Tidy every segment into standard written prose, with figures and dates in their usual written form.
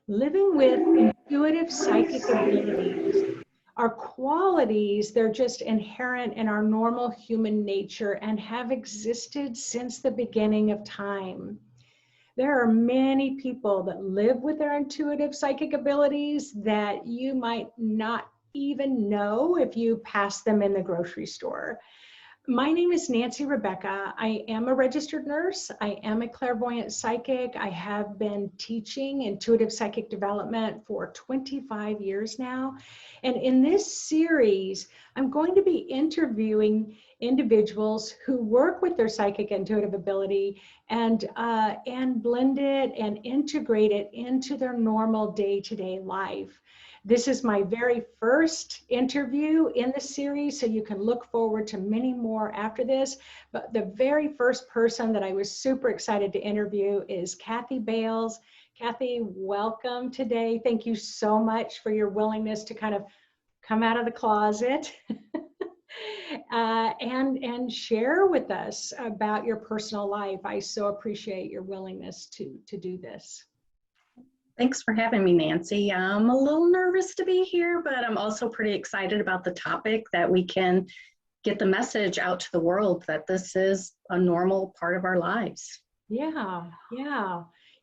living with intuitive psychic abilities are qualities. They're just inherent in our normal human nature and have existed since the beginning of time. There are many people that live with their intuitive psychic abilities that you might not even know if you pass them in the grocery store. My name is Nancy Rebecca. I am a registered nurse. I am a clairvoyant psychic. I have been teaching intuitive psychic development for 25 years now. And in this series, I'm going to be interviewing individuals who work with their psychic intuitive ability and blend it and integrate it into their normal day-to-day life. This is my very first interview in the series, so you can look forward to many more after this. But the very first person that I was super excited to interview is Kathy Bales. Kathy, welcome today. Thank you so much for your willingness to kind of come out of the closet and share with us about your personal life. I so appreciate your willingness to do this. Thanks for having me, Nancy. I'm a little nervous to be here, but I'm also pretty excited about the topic, that we can get the message out to the world that this is a normal part of our lives. Yeah,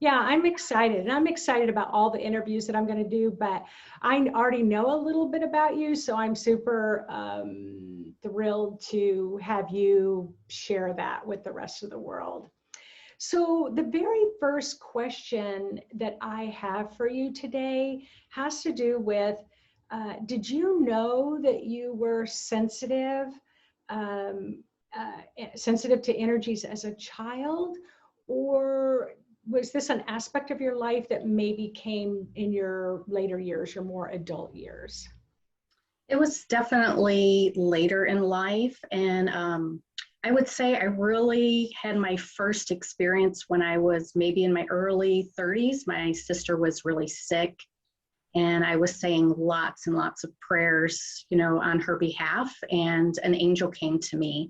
I'm excited. And I'm excited about all the interviews that I'm going to do, but I already know a little bit about you, so I'm super thrilled to have you share that with the rest of the world. So the very first question that I have for you today has to do with, did you know that you were sensitive to energies as a child, or was this an aspect of your life that maybe came in your later years, your more adult years? It was definitely later in life, and I would say I really had my first experience when I was maybe in my early 30s. My sister was really sick, and I was saying lots and lots of prayers, on her behalf. And an angel came to me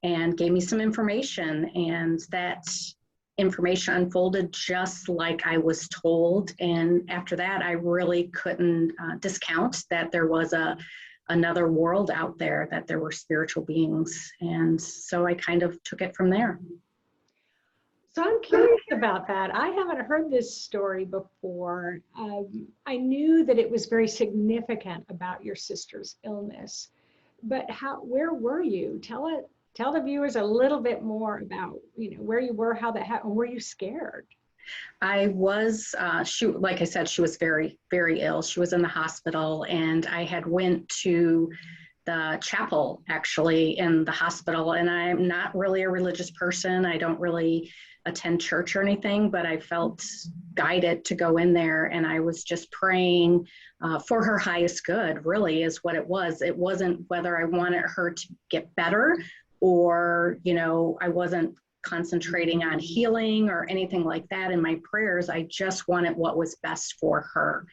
and gave me some information, and that information unfolded just like I was told. And after that, I really couldn't discount that there was another world out there, that there were spiritual beings. And so I kind of took it from there. So I'm curious about that. I haven't heard this story before. I knew that it was very significant about your sister's illness, but where were you? Tell the viewers a little bit more about, where you were, how that happened. Were you scared? I was, like I said, she was very, very ill. She was in the hospital, and I had went to the chapel actually in the hospital. And I'm not really a religious person. I don't really attend church or anything, but I felt guided to go in there, and I was just praying for her highest good, really, is what it was. It wasn't whether I wanted her to get better, or, I wasn't concentrating on healing or anything like that in my prayers. I just wanted what was best for her.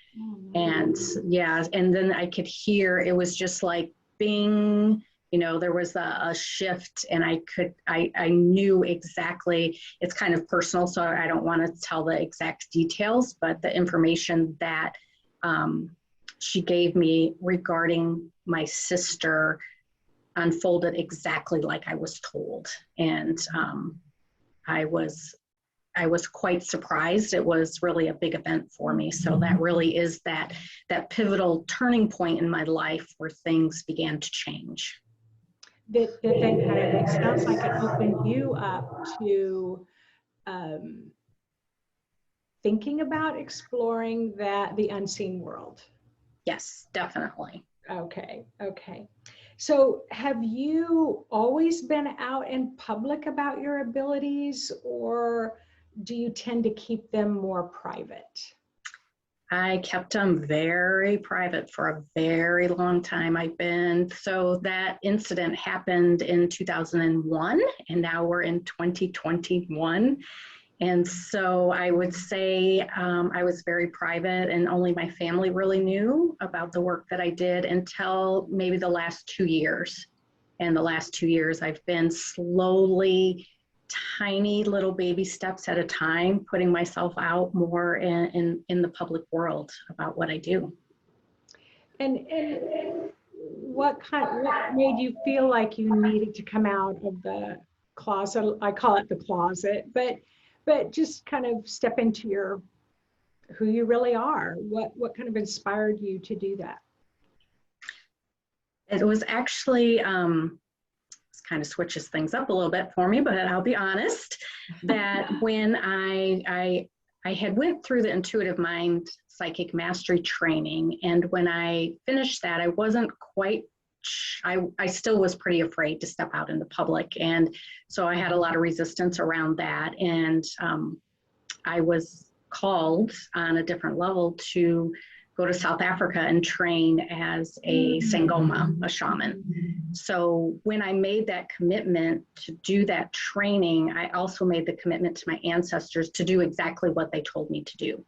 And yeah, and then I could hear, it was just like bing, there was a shift, and I knew exactly. It's kind of personal, so I don't want to tell the exact details, but the information that she gave me regarding my sister unfolded exactly like I was told. And I was quite surprised. It was really a big event for me. So that really is that pivotal turning point in my life where things began to change. It sounds like it opened you up to thinking about exploring the unseen world. Yes, definitely. Okay. So have you always been out in public about your abilities, or do you tend to keep them more private? I kept them very private for a very long time. So that incident happened in 2001, and now we're in 2021. And so I would say I was very private, and only my family really knew about the work that I did until maybe the last 2 years. And the last 2 years, I've been slowly tiny little baby steps at a time, putting myself out more in the public world about what I do. And what made you feel like you needed to come out of the closet? I call it the closet, but just kind of step into your who you really are. What kind of inspired you to do that? It was actually kind of switches things up a little bit for me, but I'll be honest that when I had went through the intuitive mind psychic mastery training, and when I finished that, I wasn't quite, I still was pretty afraid to step out in the public. And so I had a lot of resistance around that. And I was called on a different level to go to South Africa and train as a Sangoma, a shaman. So when I made that commitment to do that training, I also made the commitment to my ancestors to do exactly what they told me to do.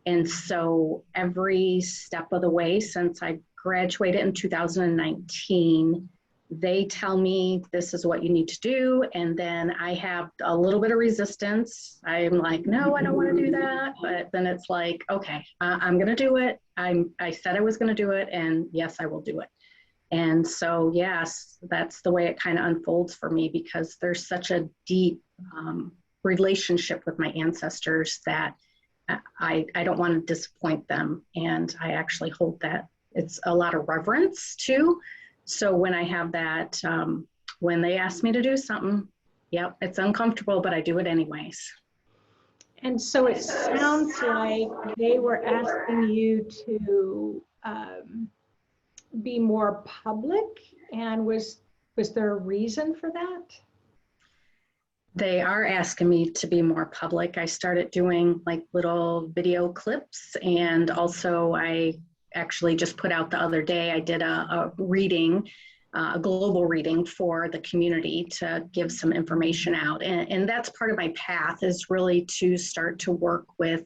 And so every step of the way since I graduated in 2019, they tell me this is what you need to do. And then I have a little bit of resistance. I'm like, no, I don't want to do that. But then it's like, okay, I'm going to do it. I said I was going to do it. And yes, I will do it. And so, yes, that's the way it kind of unfolds for me, because there's such a deep relationship with my ancestors that I don't want to disappoint them. And I actually hold that it's a lot of reverence too. So when I have that, when they ask me to do something, yep, it's uncomfortable, but I do it anyways. And so it sounds like they were asking you to be more public, and was there a reason for that? They are asking me to be more public. I started doing like little video clips, and also I actually just put out the other day, I did a reading, a global reading for the community to give some information out. And that's part of my path, is really to start to work with,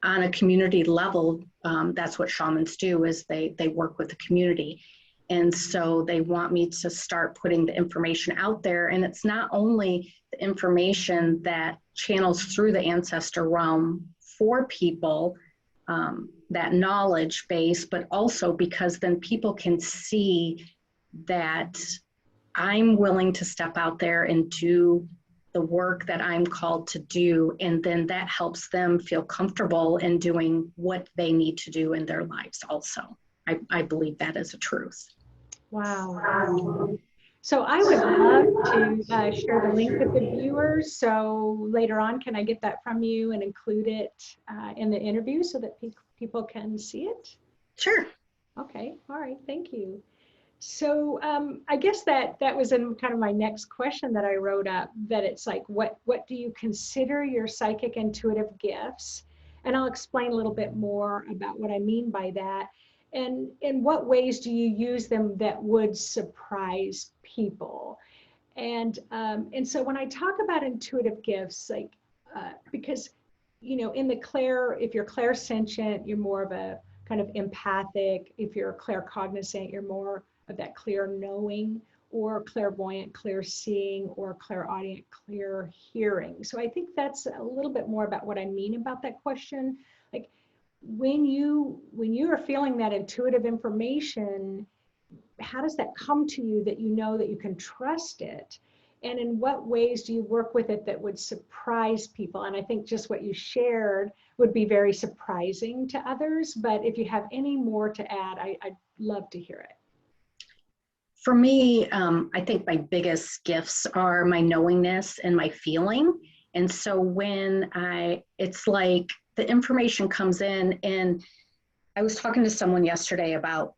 on a community level. That's what shamans do, is they work with the community. And so they want me to start putting the information out there. And it's not only the information that channels through the ancestor realm for people, that knowledge base, but also because then people can see that I'm willing to step out there and do the work that I'm called to do. And then that helps them feel comfortable in doing what they need to do in their lives also. I believe that is a truth. Wow. So I would love to share the link with the viewers. So later on, can I get that from you and include it in the interview so that people can see it? Sure. Okay. All right. Thank you. So I guess that was in kind of my next question that I wrote up, that it's like, what do you consider your psychic intuitive gifts? And I'll explain a little bit more about what I mean by that. And in what ways do you use them that would surprise people? And so when I talk about intuitive gifts, like, because, you know, if you're clairsentient, you're more of a kind of empathic. If you're claircognizant, you're more of that clear knowing, or clairvoyant, clear seeing, or clairaudient, clear hearing. So I think that's a little bit more about what I mean about that question. Like, when you are feeling that intuitive information, how does that come to you that you know that you can trust it? And in what ways do you work with it that would surprise people? And I think just what you shared would be very surprising to others. But if you have any more to add, I'd love to hear it. For me, I think my biggest gifts are my knowingness and my feeling. And so when it's like the information comes in, and I was talking to someone yesterday about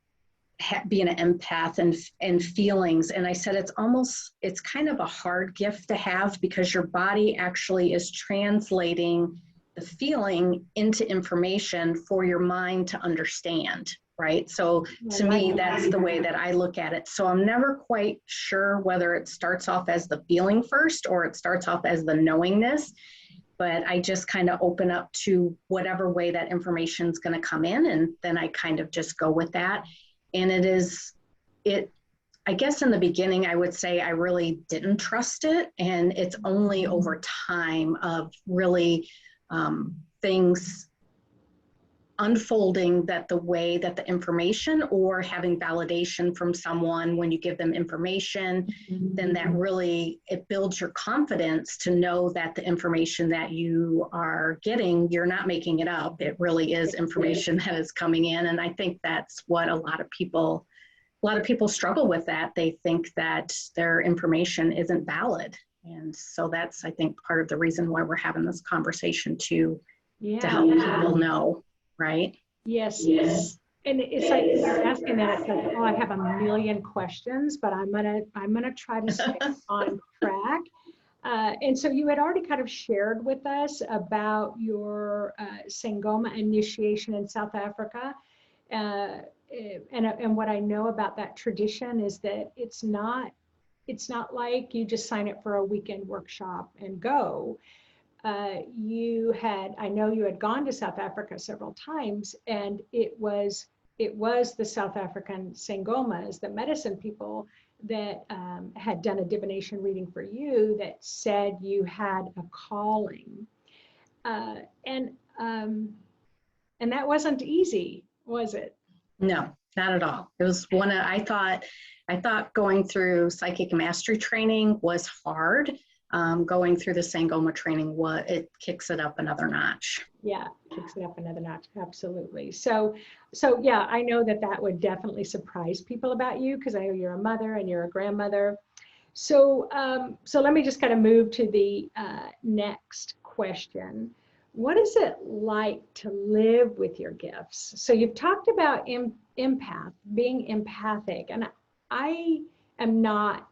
being an empath and feelings. And I said, it's kind of a hard gift to have, because your body actually is translating the feeling into information for your mind to understand, right? So to me, that's the way that I look at it. So I'm never quite sure whether it starts off as the feeling first or it starts off as the knowingness, but I just kind of open up to whatever way that information is going to come in. And then I kind of just go with that. And I guess in the beginning, I would say I really didn't trust it. And it's only over time of really things unfolding that the way that the information or having validation from someone when you give them information, then that really, it builds your confidence to know that the information that you are getting, you're not making it up. It really is information that is coming in. And I think that's what a lot of people struggle with, that they think that their information isn't valid. And so that's, I think, part of the reason why we're having this conversation to help people know. Right? Yes. Yes. And it's like you're asking that, it's like, oh, I have a million questions, but I'm gonna try to stay on track. And so you had already kind of shared with us about your Sangoma initiation in South Africa. And what I know about that tradition is that it's not like you just sign up for a weekend workshop and go. I know you had gone to South Africa several times, and it was the South African Sangomas, the medicine people that had done a divination reading for you that said you had a calling, and that wasn't easy, was it? No, not at all. It was I thought going through psychic mastery training was hard. Going through the Sangoma training, it kicks it up another notch. Yeah, kicks it up another notch. Absolutely. So yeah, I know that would definitely surprise people about you, because I know you're a mother and you're a grandmother. So let me just kind of move to the next question. What is it like to live with your gifts? So you've talked about being empathic, and I am not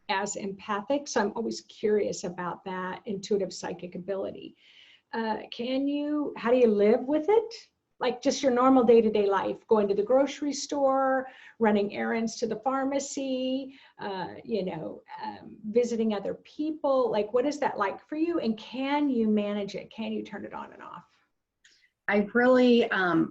as empathic, so I'm always curious about that intuitive psychic ability. How do you live with it? Like just your normal day-to-day life, going to the grocery store, running errands to the pharmacy, visiting other people. Like, what is that like for you? And can you manage it? Can you turn it on and off? I really,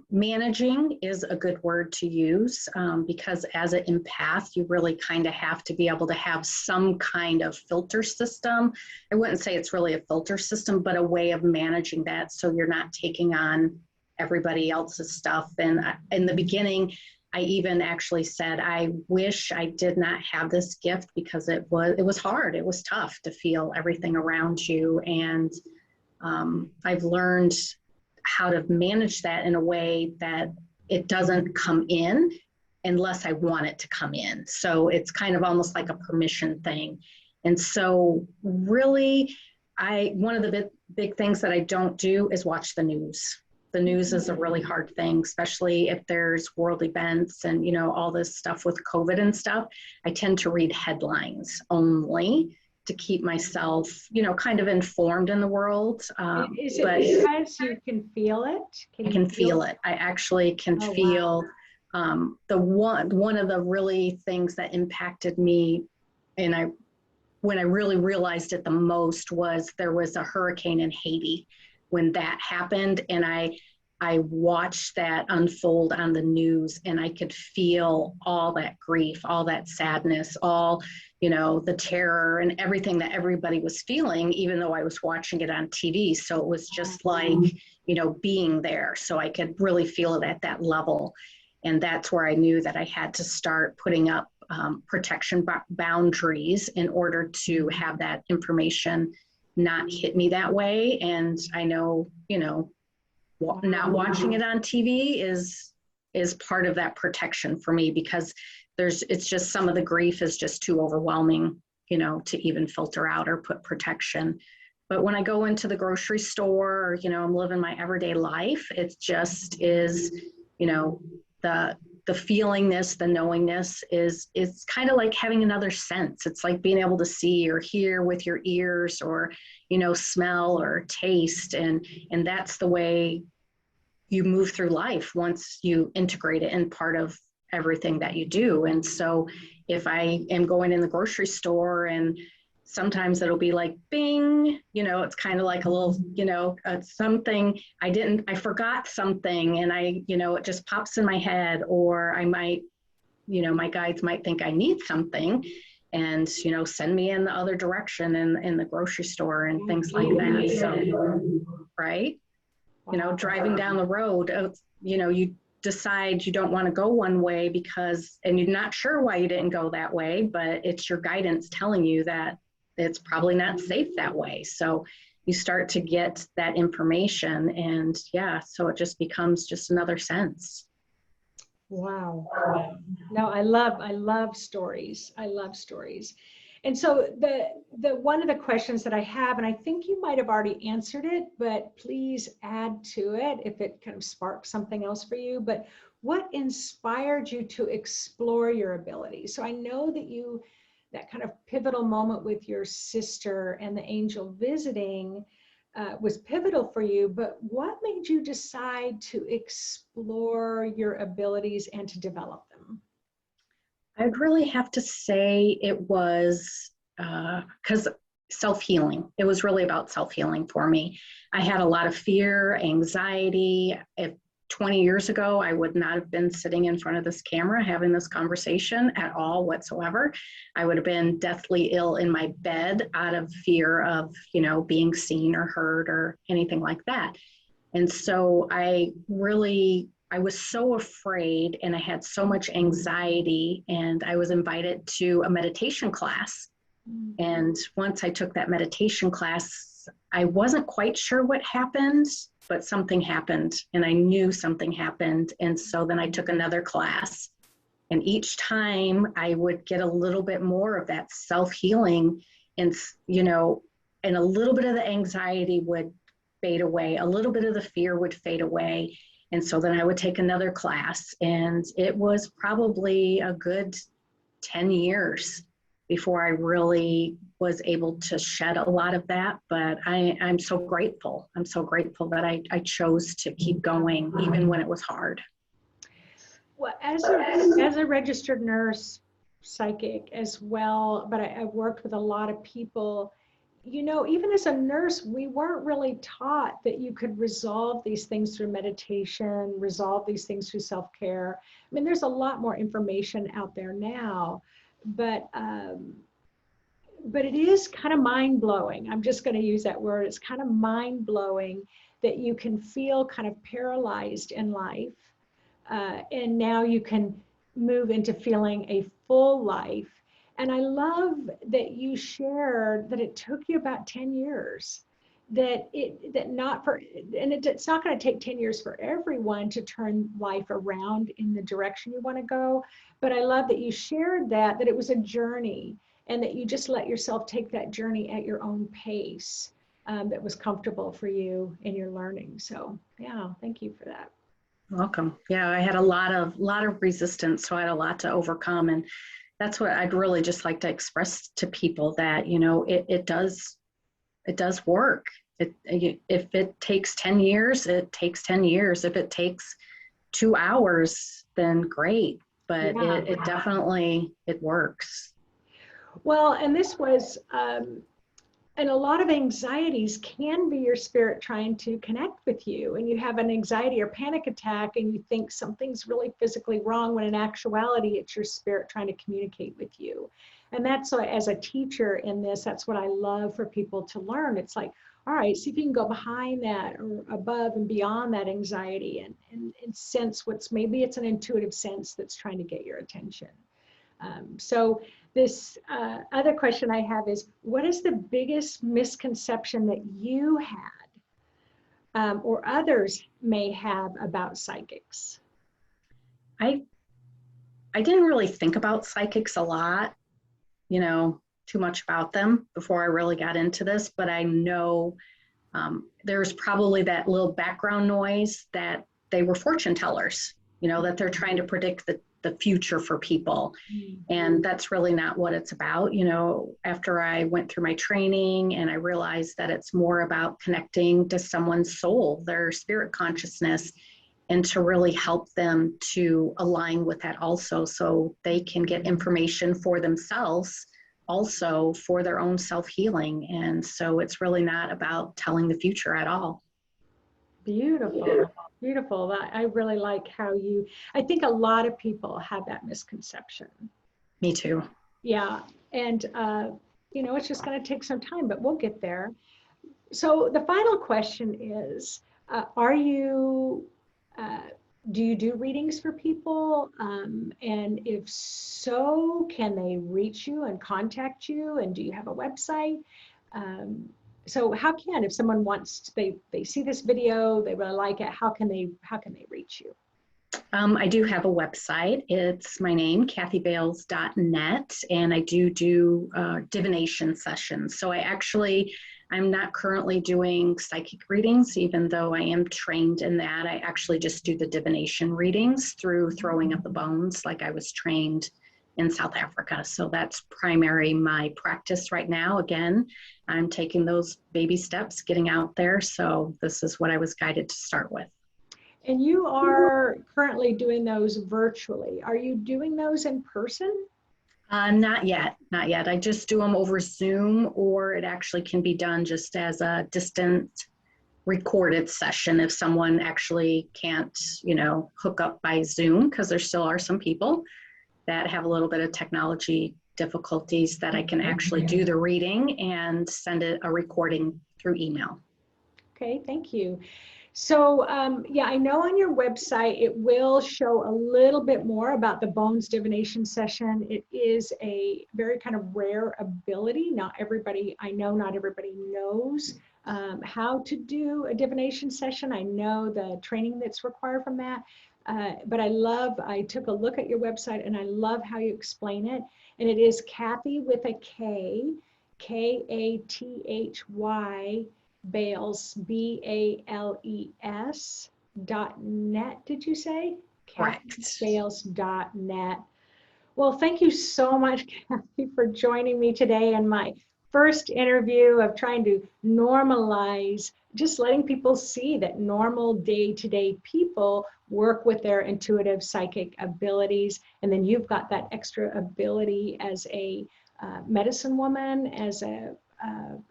managing is a good word to use, because as an empath, you really kind of have to be able to have some kind of filter system. I wouldn't say it's really a filter system, but a way of managing that so you're not taking on everybody else's stuff. And in the beginning, I even actually said, I wish I did not have this gift, because it was hard. It was tough to feel everything around you. And I've learned how to manage that in a way that it doesn't come in unless I want it to come in. So it's kind of almost like a permission thing. And so really, one of the big things that I don't do is watch the news. The news is a really hard thing, especially if there's world events and, all this stuff with COVID and stuff. I tend to read headlines only to keep myself, kind of informed in the world. Is it because you can feel it? I can feel it. I actually can feel one of the really things that impacted me, and when I really realized it the most, was there was a hurricane in Haiti. When that happened, and I watched that unfold on the news, and I could feel all that grief, all that sadness, all, the terror and everything that everybody was feeling, even though I was watching it on TV. So it was just like, being there. So I could really feel it at that level. And that's where I knew that I had to start putting up protection boundaries in order to have that information not hit me that way. And I know, not watching it on TV is part of that protection for me, because it's just some of the grief is just too overwhelming, to even filter out or put protection. But when I go into the grocery store, or, I'm living my everyday life, it just is, the feelingness, the knowingness is kind of like having another sense. It's like being able to see or hear with your ears, or, smell or taste. And that's the way you move through life once you integrate it in part of everything that you do. And so if I am going in the grocery store, and sometimes it'll be like, bing, it's kind of like a little, something I forgot something, and it just pops in my head. Or I might my guides might think I need something and, send me in the other direction in the grocery store and things like that. So, right. Wow. Driving down the road, you decide you don't want to go one way and you're not sure why you didn't go that way, but it's your guidance telling you that it's probably not safe that way. So you start to get that information, and so it just becomes just another sense. Wow. No, I love stories. I love stories. And so the one of the questions that I have, and I think you might have already answered it, but please add to it if it kind of sparks something else for you. But what inspired you to explore your abilities? So I know that that kind of pivotal moment with your sister and the angel visiting was pivotal for you, but what made you decide to explore your abilities and to develop them? I'd really have to say it was because self-healing. It was really about self-healing for me. I had a lot of fear, anxiety. If 20 years ago, I would not have been sitting in front of this camera having this conversation at all whatsoever. I would have been deathly ill in my bed out of fear of, being seen or heard or anything like that. And so I was so afraid and I had so much anxiety, and I was invited to a meditation class. And once I took that meditation class, I wasn't quite sure what happened, but something happened and I knew something happened. And so then I took another class, and each time I would get a little bit more of that self-healing, and, and a little bit of the anxiety would fade away. A little bit of the fear would fade away. And so then I would take another class, and it was probably a good 10 years before I really was able to shed a lot of that. But I'm so grateful. I'm so grateful that I chose to keep going even when it was hard. Well, as a registered nurse, psychic as well, but I've worked with a lot of people. Even as a nurse, we weren't really taught that you could resolve these things through meditation, resolve these things through self-care. I mean, there's a lot more information out there now, but it is kind of mind-blowing. I'm just going to use that word. It's kind of mind-blowing that you can feel kind of paralyzed in life, and now you can move into feeling a full life. And I love that you shared that it took you about 10 years, it's not going to take 10 years for everyone to turn life around in the direction you want to go. But I love that you shared that it was a journey, and that you just let yourself take that journey at your own pace, that was comfortable for you in your learning. So thank you for that. Welcome. Yeah, I had a lot of resistance, so I had a lot to overcome, and that's what I'd really just like to express to people, that it does work. If it takes 10 years, it takes 10 years. If it takes 2 hours, then great. But it definitely works. Well, and this was and a lot of anxieties can be your spirit trying to connect with you, and you have an anxiety or panic attack and you think something's really physically wrong, when in actuality it's your spirit trying to communicate with you. And that's, as a teacher in this, that's what I love for people to learn. It's like, all right, see if you can go behind that or above and beyond that anxiety, and sense maybe it's an intuitive sense that's trying to get your attention. So this other question I have is, what is the biggest misconception that you had, or others may have, about psychics? I didn't really think about psychics a lot, too much about them before I really got into this, but I know there's probably that little background noise that they were fortune tellers, that they're trying to predict the future for people. And that's really not what it's about. After I went through my training, and I realized that it's more about connecting to someone's soul, their spirit consciousness, and to really help them to align with that also, so they can get information for themselves, also for their own self-healing. And so it's really not about telling the future at all. Beautiful. Beautiful. I really like how I think a lot of people have that misconception. Me too. Yeah. And, it's just going to take some time, but we'll get there. So the final question is, are you, do you do readings for people? And if so, can they reach you and contact you? And do you have a website? So if someone wants, they see this video, they really like it, how can they reach you? I do have a website. It's my name, kathybales.net, and I do divination sessions. So I'm not currently doing psychic readings, even though I am trained in that. I actually just do the divination readings through throwing of the bones, like I was trained in South Africa. So that's primary my practice right now. Again, I'm taking those baby steps, getting out there. So this is what I was guided to start with. And you are currently doing those virtually. Are you doing those in person? Not yet. I just do them over Zoom, or it actually can be done just as a distant recorded session if someone actually can't, hook up by Zoom, because there still are some people that have a little bit of technology difficulties that I can actually do the reading and send it a recording through email. Okay, thank you. So I know on your website, it will show a little bit more about the bones divination session. It is a very kind of rare ability. Not everybody knows how to do a divination session. I know the training that's required from that. But I took a look at your website and I love how you explain it. And it is Kathy with a K, Kathy, Bales, BALES.net, did you say? Correct. Bales.net. Well, thank you so much, Kathy, for joining me today in my first interview of trying to normalize, just letting people see that normal day-to-day people work with their intuitive psychic abilities. And then you've got that extra ability as a medicine woman, as a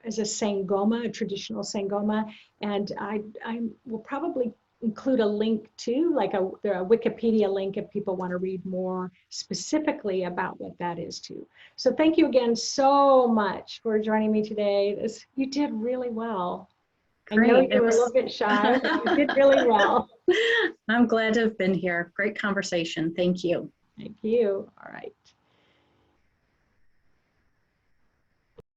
Sangoma, a traditional Sangoma. And I will probably include a link to, like a Wikipedia link if people want to read more specifically about what that is too. So thank you again so much for joining me today. You did really well. Great. I know you were a little bit shy, but you did really well. I'm glad to have been here. Great conversation. Thank you. Thank you. All right.